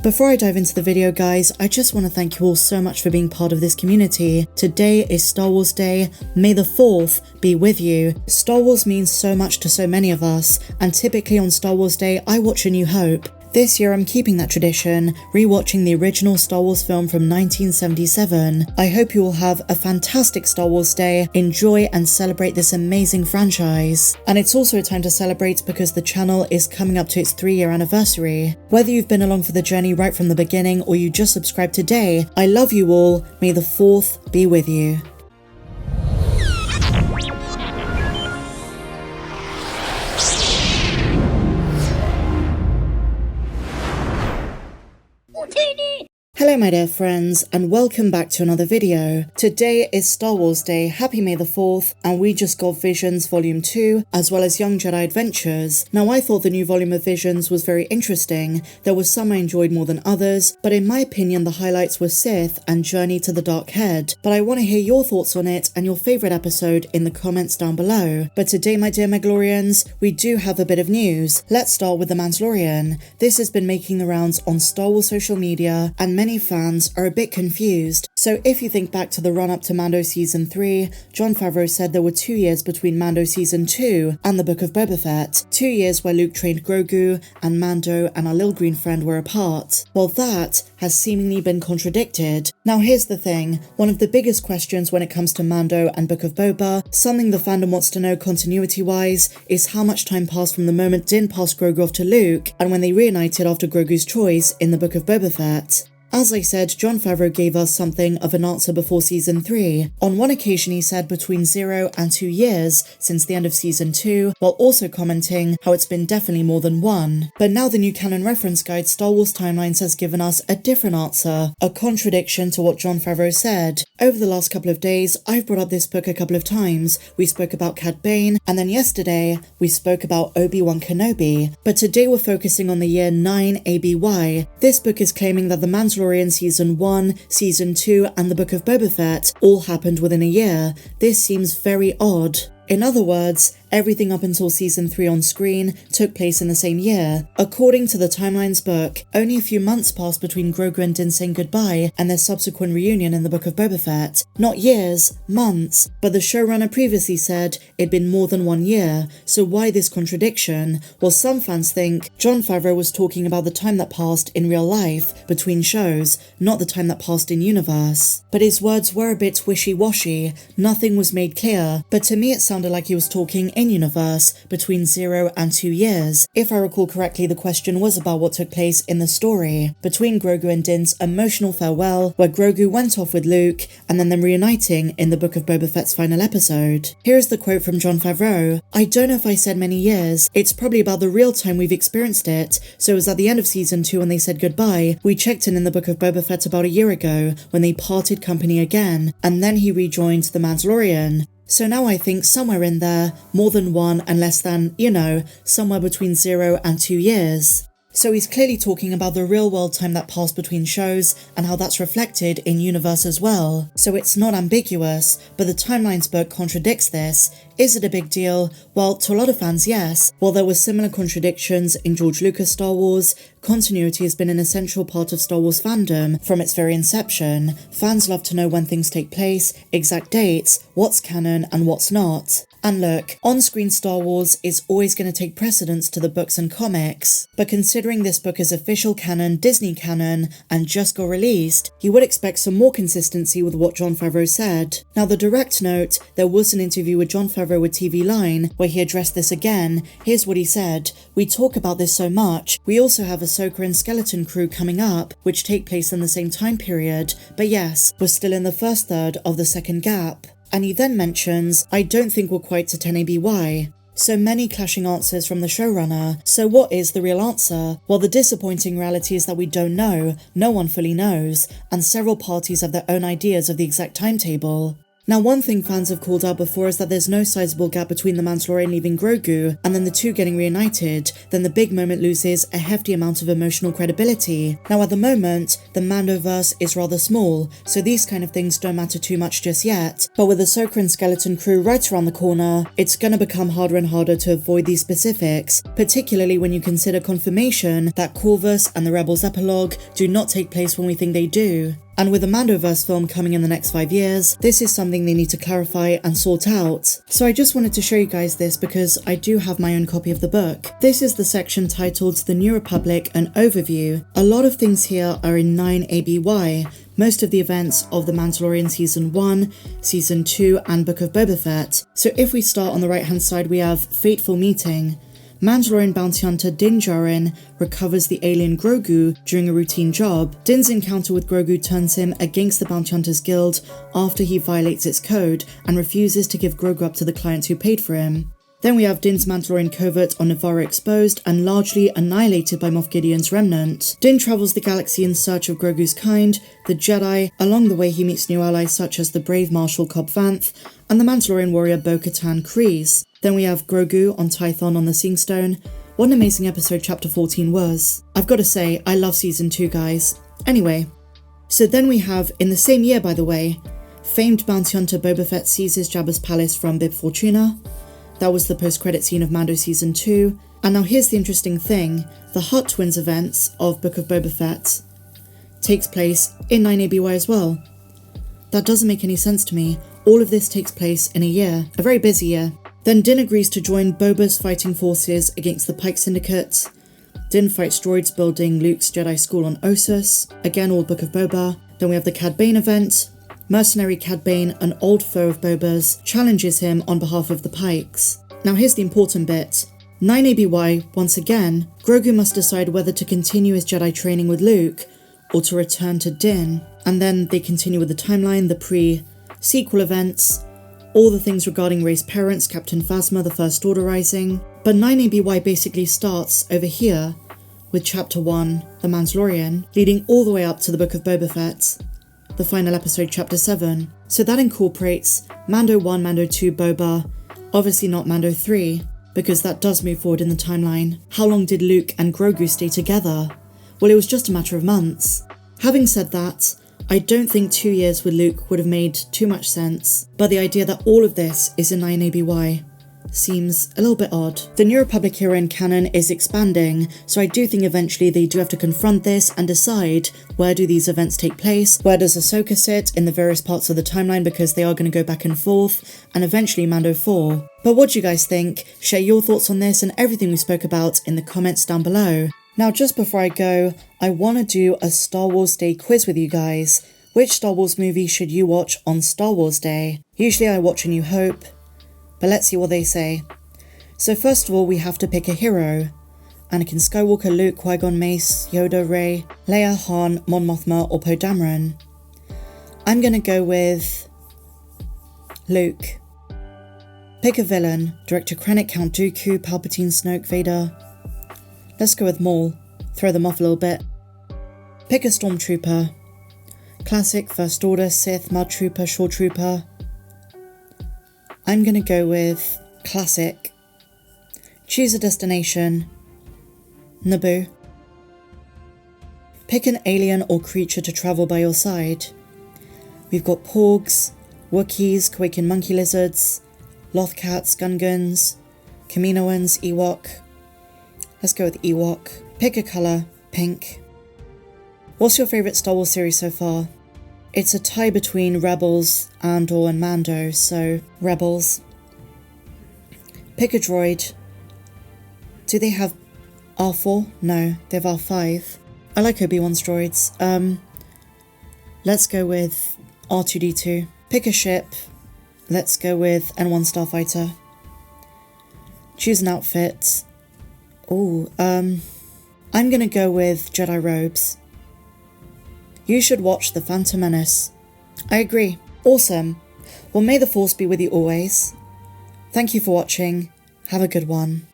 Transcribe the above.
Before I dive into the video, guys, I just want to thank you all so much for being part of this community. Today is Star Wars Day. May the 4th be with you. Star Wars means so much to so many of us, and typically on Star Wars Day, I watch A New Hope. This year I'm keeping that tradition, rewatching the original Star Wars film from 1977. I hope you all have a fantastic Star Wars Day, enjoy and celebrate this amazing franchise. And it's also a time to celebrate because the channel is coming up to its 3-year anniversary. Whether you've been along for the journey right from the beginning or you just subscribed today, I love you all. May the 4th be with you. Hello my dear friends, and welcome back to another video. Today is Star Wars Day, happy May the 4th, and we just got Visions Volume 2, as well as Young Jedi Adventures. Now I thought the new volume of Visions was very interesting. There were some I enjoyed more than others, but in my opinion the highlights were Sith and Journey to the Dark Head. But I want to hear your thoughts on it and your favourite episode in the comments down below. But today, my dear Mandalorians, we do have a bit of news. Let's start with The Mandalorian. This has been making the rounds on Star Wars social media, and many fans are a bit confused. So if you think back to the run-up to Mando Season 3, Jon Favreau said there were 2 years between Mando Season 2 and the Book of Boba Fett. 2 years where Luke trained Grogu, and Mando and our little green friend were apart. Well, that has seemingly been contradicted. Now here's the thing, one of the biggest questions when it comes to Mando and Book of Boba, something the fandom wants to know continuity-wise, is how much time passed from the moment Din passed Grogu off to Luke and when they reunited after Grogu's choice in the Book of Boba Fett. As I said, Jon Favreau gave us something of an answer before Season 3. On one occasion he said between 0 and 2 years since the end of Season 2, while also commenting how it's been definitely more than 1. But now the new canon reference guide Star Wars Timelines has given us a different answer, a contradiction to what Jon Favreau said. Over the last couple of days, I've brought up this book a couple of times. We spoke about Cad Bane, and then yesterday, we spoke about Obi-Wan Kenobi. But today we're focusing on the year 9 ABY. This book is claiming that the Mandalorian Season 1, Season 2 and the Book of Boba Fett all happened within a year. This seems very odd. In other words, everything up until Season 3 on screen took place in the same year. According to the Timelines book, only a few months passed between Grogu and Din saying goodbye and their subsequent reunion in the Book of Boba Fett. Not years, months, but the showrunner previously said it'd been more than 1 year, so why this contradiction? Well, some fans think Jon Favreau was talking about the time that passed in real life between shows, not the time that passed in universe. But his words were a bit wishy-washy, nothing was made clear, but to me it sounded like he was talking in-universe between 0 and 2 years. If I recall correctly, the question was about what took place in the story between Grogu and Din's emotional farewell, where Grogu went off with Luke, and then them reuniting in the Book of Boba Fett's final episode. Here is the quote from Jon Favreau. "I don't know if I said many years, it's probably about the real time we've experienced it, so it was at the end of Season 2 when they said goodbye. We checked in the Book of Boba Fett about a year ago, when they parted company again, and then he rejoined the Mandalorian. So now I think somewhere in there, more than 1 and less than, somewhere between 0 and 2 years. So he's clearly talking about the real world time that passed between shows and how that's reflected in universe as well. So it's not ambiguous, but the Timelines book contradicts this. Is it a big deal? Well, to a lot of fans, yes. While there were similar contradictions in George Lucas' Star Wars, continuity has been an essential part of Star Wars fandom from its very inception. Fans love to know when things take place, exact dates, what's canon and what's not. And look, on-screen Star Wars is always going to take precedence to the books and comics. But considering this book is official canon, Disney canon, and just got released, you would expect some more consistency with what Jon Favreau said. Now the direct note, there was an interview with Jon Favreau with TV Line where he addressed this again. Here's what he said. "We talk about this so much. We also have Ahsoka and Skeleton Crew coming up, which take place in the same time period. But yes, we're still in the first third of the second gap." And he then mentions, "I don't think we're quite to 10 ABY. So many clashing answers from the showrunner. So what is the real answer? Well, the disappointing reality is that we don't know, no one fully knows, and several parties have their own ideas of the exact timetable. Now, one thing fans have called out before is that there's no sizable gap between the Mandalorian leaving Grogu and then the two getting reunited, then the big moment loses a hefty amount of emotional credibility. Now, at the moment, the Mandoverse is rather small, so these kind of things don't matter too much just yet, but with Ahsoka and Skeleton Crew right around the corner, it's gonna become harder and harder to avoid these specifics, particularly when you consider confirmation that Corvus and the Rebels epilogue do not take place when we think they do. And with the Mandoverse film coming in the next 5 years, this is something they need to clarify and sort out. So I just wanted to show you guys this because I do have my own copy of the book. This is the section titled The New Republic, an Overview. A lot of things here are in 9 ABY, most of the events of The Mandalorian Season 1, Season 2 and Book of Boba Fett. So if we start on the right hand side, we have Fateful Meeting. Mandalorian bounty hunter Din Djarin recovers the alien Grogu during a routine job. Din's encounter with Grogu turns him against the Bounty Hunters Guild after he violates its code and refuses to give Grogu up to the clients who paid for him. Then we have Din's Mandalorian covert on Nevarro exposed and largely annihilated by Moff Gideon's remnant. Din travels the galaxy in search of Grogu's kind, the Jedi. Along the way he meets new allies such as the brave Marshal Cobb Vanth and the Mandalorian warrior Bo-Katan Kryze. Then we have Grogu on Tython on the Sing Stone. What an amazing episode Chapter 14 was. I've got to say, I love Season 2, guys. Anyway, so then we have, in the same year by the way, famed bounty hunter Boba Fett seizes Jabba's palace from Bib Fortuna. That was the post-credit scene of Mando Season 2. And now here's the interesting thing. The Hutt Twins events of Book of Boba Fett takes place in 9 ABY as well. That doesn't make any sense to me. All of this takes place in a year. A very busy year. Then Din agrees to join Boba's fighting forces against the Pike Syndicate. Din fights droids building Luke's Jedi School on Ossus. Again, all Book of Boba. Then we have the Cad Bane event. Mercenary Cad Bane, an old foe of Boba's, challenges him on behalf of the Pikes. Now here's the important bit. 9 ABY, once again, Grogu must decide whether to continue his Jedi training with Luke or to return to Din. And then they continue with the timeline, the pre-sequel events, all the things regarding Rey's parents, Captain Phasma, the First Order Rising. But 9 ABY basically starts over here with Chapter 1, The Mandalorian, leading all the way up to the Book of Boba Fett, the final episode, Chapter 7. So that incorporates Mando 1, Mando 2, Boba, obviously not Mando 3, because that does move forward in the timeline. How long did Luke and Grogu stay together? Well, it was just a matter of months. Having said that, I don't think 2 years with Luke would have made too much sense, but the idea that all of this is in 9 ABY seems a little bit odd. The New Republic era in canon is expanding, so I do think eventually they do have to confront this and decide where do these events take place, where does Ahsoka sit in the various parts of the timeline, because they are going to go back and forth, and eventually Mando 4. But what do you guys think? Share your thoughts on this and everything we spoke about in the comments down below. Now, just before I go, I want to do a Star Wars Day quiz with you guys. Which Star Wars movie should you watch on Star Wars Day? Usually I watch A New Hope, but let's see what they say. So first of all, we have to pick a hero. Anakin Skywalker, Luke, Qui-Gon, Mace, Yoda, Rey, Leia, Han, Mon Mothma, or Poe Dameron. I'm gonna go with Luke. Pick a villain. Director Krennic, Count Dooku, Palpatine, Snoke, Vader. Let's go with Maul. Throw them off a little bit. Pick a Stormtrooper. Classic, First Order, Sith, Mud Trooper, Shore Trooper. I'm gonna go with Classic. Choose a destination. Naboo. Pick an alien or creature to travel by your side. We've got Porgs, Wookiees, Kwakin monkey lizards, Lothcats, Gungans, Kaminoans, Ewok. Let's go with Ewok. Pick a colour. Pink. What's your favourite Star Wars series so far? It's a tie between Rebels, Andor and Mando, so Rebels. Pick a droid. Do they have R4? No, they have R5. I like Obi-Wan's droids. Let's go with R2-D2. Pick a ship. Let's go with N1 Starfighter. Choose an outfit. I'm gonna go with Jedi robes. You should watch The Phantom Menace. I agree. Awesome. Well, may the Force be with you always. Thank you for watching. Have a good one.